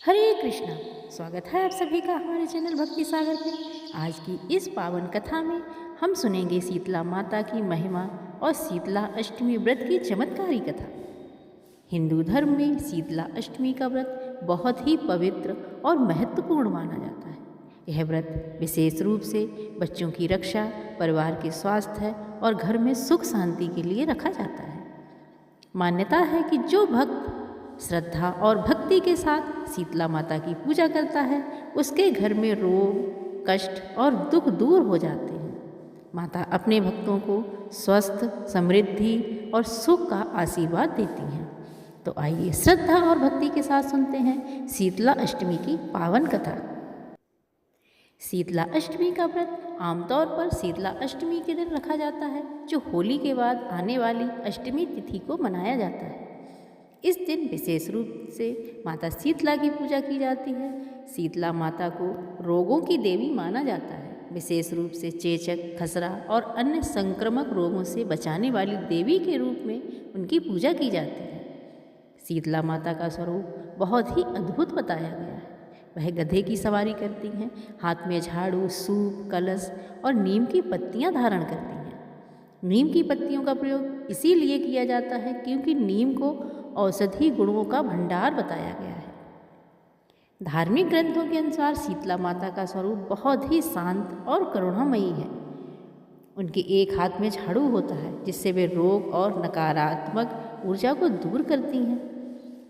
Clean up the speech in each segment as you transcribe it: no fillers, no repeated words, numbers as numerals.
हरे कृष्णा। स्वागत है आप सभी का हमारे चैनल भक्ति सागर पे। आज की इस पावन कथा में हम सुनेंगे शीतला माता की महिमा और शीतला अष्टमी व्रत की चमत्कारी कथा। हिंदू धर्म में शीतला अष्टमी का व्रत बहुत ही पवित्र और महत्वपूर्ण माना जाता है। यह व्रत विशेष रूप से बच्चों की रक्षा, परिवार के स्वास्थ्य और घर में सुख शांति के लिए रखा जाता है। मान्यता है कि जो भक्त श्रद्धा और भक्ति के साथ शीतला माता की पूजा करता है, उसके घर में रोग, कष्ट और दुख दूर हो जाते हैं। माता अपने भक्तों को स्वस्थ, समृद्धि और सुख का आशीर्वाद देती हैं। तो आइए श्रद्धा और भक्ति के साथ सुनते हैं शीतला अष्टमी की पावन कथा। शीतला अष्टमी का व्रत आमतौर पर शीतला अष्टमी के दिन रखा जाता है, जो होली के बाद आने वाली अष्टमी तिथि को मनाया जाता है। इस दिन विशेष रूप से माता शीतला की पूजा की जाती है। शीतला माता को रोगों की देवी माना जाता है। विशेष रूप से चेचक, खसरा और अन्य संक्रामक रोगों से बचाने वाली देवी के रूप में उनकी पूजा की जाती है। शीतला माता का स्वरूप बहुत ही अद्भुत बताया गया है। वह गधे की सवारी करती हैं, हाथ में झाड़ू, सूप, कलश और नीम की पत्तियां धारण करती हैं। नीम की पत्तियों का प्रयोग इसीलिए किया जाता है क्योंकि नीम को औषधि गुणों का भंडार बताया गया है। धार्मिक ग्रंथों के अनुसार शीतला माता का स्वरूप बहुत ही शांत और करुणामयी है। उनके एक हाथ में झाड़ू होता है, जिससे वे रोग और नकारात्मक ऊर्जा को दूर करती हैं।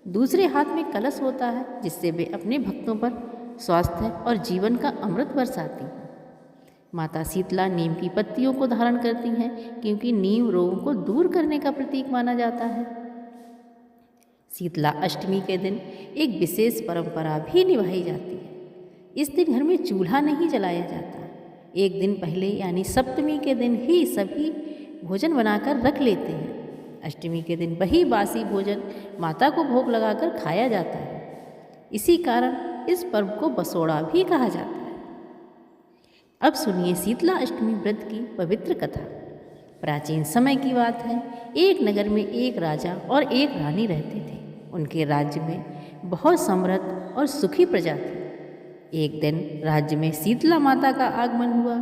दूसरे हाथ में कलश होता है, जिससे वे अपने भक्तों पर स्वास्थ्य और जीवन का अमृत बरसाती हैं। माता शीतला नीम की पत्तियों को धारण करती हैं क्योंकि नीम रोगों को दूर करने का प्रतीक माना जाता है। शीतला अष्टमी के दिन एक विशेष परंपरा भी निभाई जाती है। इस दिन घर में चूल्हा नहीं जलाया जाता। एक दिन पहले यानी सप्तमी के दिन ही सभी भोजन बनाकर रख लेते हैं। अष्टमी के दिन वही बासी भोजन माता को भोग लगाकर खाया जाता है। इसी कारण इस पर्व को बसोड़ा भी कहा जाता है। अब सुनिए शीतला अष्टमी व्रत की पवित्र कथा। प्राचीन समय की बात है। एक नगर में एक राजा और एक रानी रहते थे। उनके राज्य में बहुत समृद्ध और सुखी प्रजा थी। एक दिन राज्य में शीतला माता का आगमन हुआ।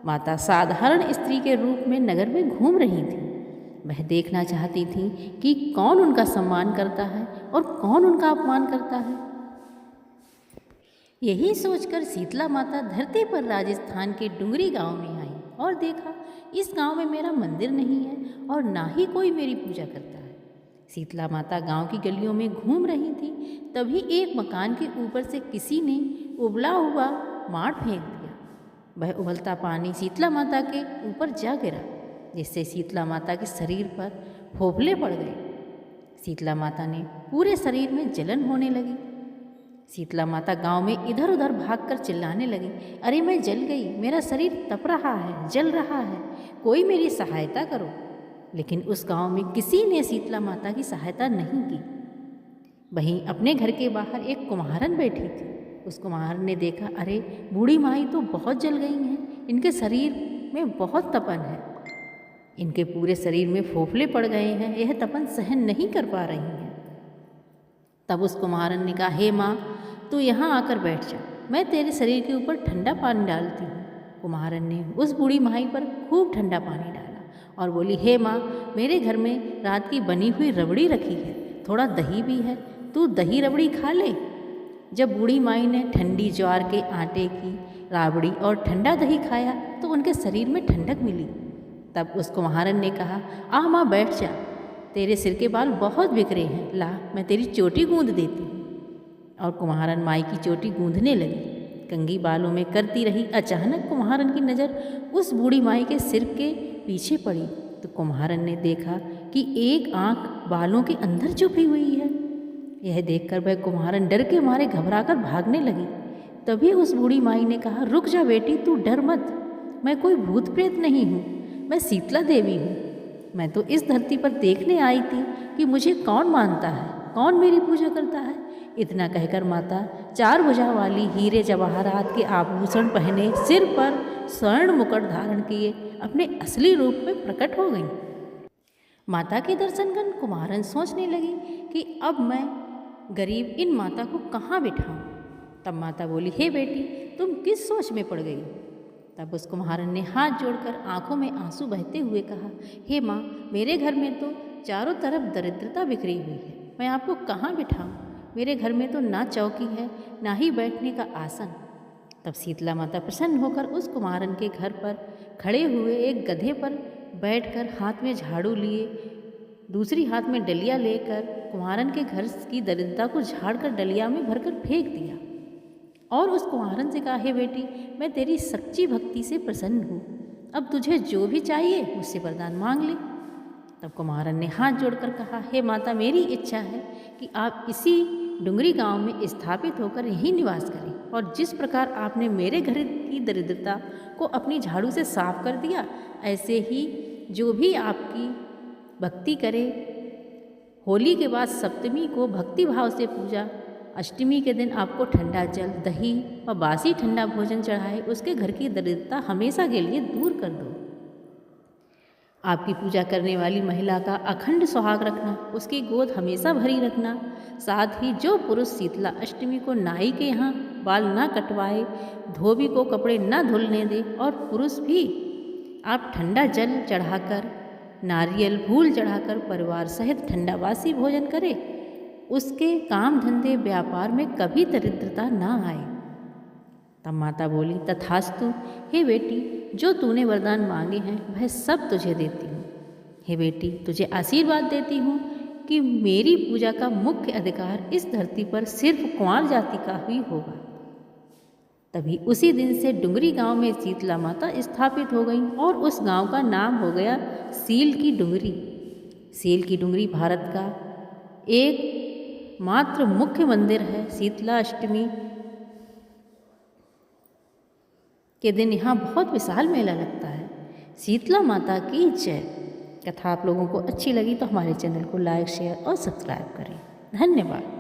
माता साधारण स्त्री के रूप में नगर में घूम रही थी। वह देखना चाहती थी कि कौन उनका सम्मान करता है और कौन उनका अपमान करता है। यही सोचकर शीतला माता धरती पर राजस्थान के डुंगरी गांव में आई और देखा, इस गांव में मेरा मंदिर नहीं है और ना ही कोई मेरी पूजा करता है। शीतला माता गांव की गलियों में घूम रही थी। तभी एक मकान के ऊपर से किसी ने उबला हुआ माड़ फेंक दिया। वह उबलता पानी शीतला माता के ऊपर जा गिरा, जिससे शीतला माता के शरीर पर फोफले पड़ गए। शीतला माता ने पूरे शरीर में जलन होने लगी। शीतला माता गांव में इधर उधर भागकर चिल्लाने लगी, अरे मैं जल गई, मेरा शरीर तप रहा है, जल रहा है, कोई मेरी सहायता करो। लेकिन उस गांव में किसी ने शीतला माता की सहायता नहीं की। वहीं अपने घर के बाहर एक कुम्हारन बैठी थी। उस कुम्हारन ने देखा, अरे बूढ़ी माई तो बहुत जल गई हैं, इनके शरीर में बहुत तपन है, इनके पूरे शरीर में फोफले पड़ गए हैं, यह तपन सहन नहीं कर पा रही हैं। तब उस कुम्हारन ने कहा, हे माँ, तू यहाँ आकर बैठ जा, मैं तेरे शरीर के ऊपर ठंडा पानी डालती हूँ। कुम्हारन ने उस बूढ़ी माई पर खूब ठंडा पानी डाला और बोली, हे माँ, मेरे घर में रात की बनी हुई रबड़ी रखी है, थोड़ा दही भी है, तू दही रबड़ी खा ले। जब बूढ़ी माई ने ठंडी ज्वार के आटे की राबड़ी और ठंडा दही खाया तो उनके शरीर में ठंडक मिली। तब उस कुम्हारन ने कहा, आ माँ बैठ जा, तेरे सिर के बाल बहुत बिखरे हैं, ला मैं तेरी चोटी गूंद देती हूँ। और कुम्हारन माई की चोटी गूंदने लगी। कंघी बालों में करती रही। अचानक कुम्हारन की नज़र उस बूढ़ी माई के सिर के पीछे पड़ी तो कुम्हारन ने देखा कि एक आंख बालों के अंदर छुपी हुई है। यह देखकर वह कुम्हारन डर के मारे घबराकर भागने लगी। तभी उस बूढ़ी माई ने कहा, रुक जा बेटी, तू डर मत, मैं कोई भूत प्रेत नहीं हूँ, मैं शीतला देवी हूँ। मैं तो इस धरती पर देखने आई थी कि मुझे कौन मानता है, कौन मेरी पूजा करता है। इतना कहकर माता 4 भुजा वाली हीरे जवाहरात के आभूषण पहने, सिर पर स्वर्ण मुकुट धारण किए अपने असली रूप में प्रकट हो गई। माता के दर्शन कर कुम्हारन सोचने लगी कि अब मैं गरीब इन माता को कहाँ बिठाऊं? तब माता बोली, हे बेटी, तुम किस सोच में पड़ गई? तब उस कुम्हारन ने हाथ जोड़कर आंखों में आंसू बहते हुए कहा, हे माँ, मेरे घर में तो चारों तरफ दरिद्रता बिखरी हुई है, मैं आपको कहाँ बिठाऊं? मेरे घर में तो ना चौकी है, ना ही बैठने का आसन। तब शीतला माता प्रसन्न होकर उस कुम्हारन के घर पर खड़े हुए एक गधे पर बैठकर हाथ में झाड़ू लिए, दूसरी हाथ में डलिया लेकर कुम्हारन के घर की दरिद्रता को झाड़कर डलिया में भरकर फेंक दिया और उस कुम्हारन से कहा, हे बेटी, मैं तेरी सच्ची भक्ति से प्रसन्न हूँ, अब तुझे जो भी चाहिए मुझसे वरदान मांग ले। तब कुम्हारन ने हाथ जोड़कर कहा, हे माता, मेरी इच्छा है कि आप इसी डुंगरी गांव में स्थापित होकर यहीं निवास करें, और जिस प्रकार आपने मेरे घर की दरिद्रता को अपनी झाड़ू से साफ कर दिया, ऐसे ही जो भी आपकी भक्ति करे, होली के बाद सप्तमी को भक्ति भाव से पूजा, अष्टमी के दिन आपको ठंडा जल, दही व बासी ठंडा भोजन चढ़ाए, उसके घर की दरिद्रता हमेशा के लिए दूर कर दो। आपकी पूजा करने वाली महिला का अखंड सुहाग रखना, उसकी गोद हमेशा भरी रखना। साथ ही जो पुरुष शीतला अष्टमी को नाई के यहाँ बाल ना कटवाए, धोबी को कपड़े ना धुलने दे, और पुरुष भी आप ठंडा जल चढ़ाकर, नारियल फूल चढ़ाकर परिवार सहित ठंडा बासी भोजन करे, उसके काम धंधे व्यापार में कभी दरिद्रता ना आए। तब माता बोली, तथास्तु, हे बेटी, जो तूने वरदान मांगे हैं वह सब तुझे देती हूँ। हे बेटी, तुझे आशीर्वाद देती हूँ कि मेरी पूजा का मुख्य अधिकार इस धरती पर सिर्फ कुंवार जाति का ही होगा। तभी उसी दिन से डुंगरी गांव में शीतला माता स्थापित हो गई और उस गांव का नाम हो गया सील की डुंगरी। सील की डुंगरी भारत का एक मात्र मुख्य मंदिर है। शीतला अष्टमी के दिन यहाँ बहुत विशाल मेला लगता है। शीतला माता की जय। कथा आप लोगों को अच्छी लगी तो हमारे चैनल को लाइक, शेयर और सब्सक्राइब करें। धन्यवाद।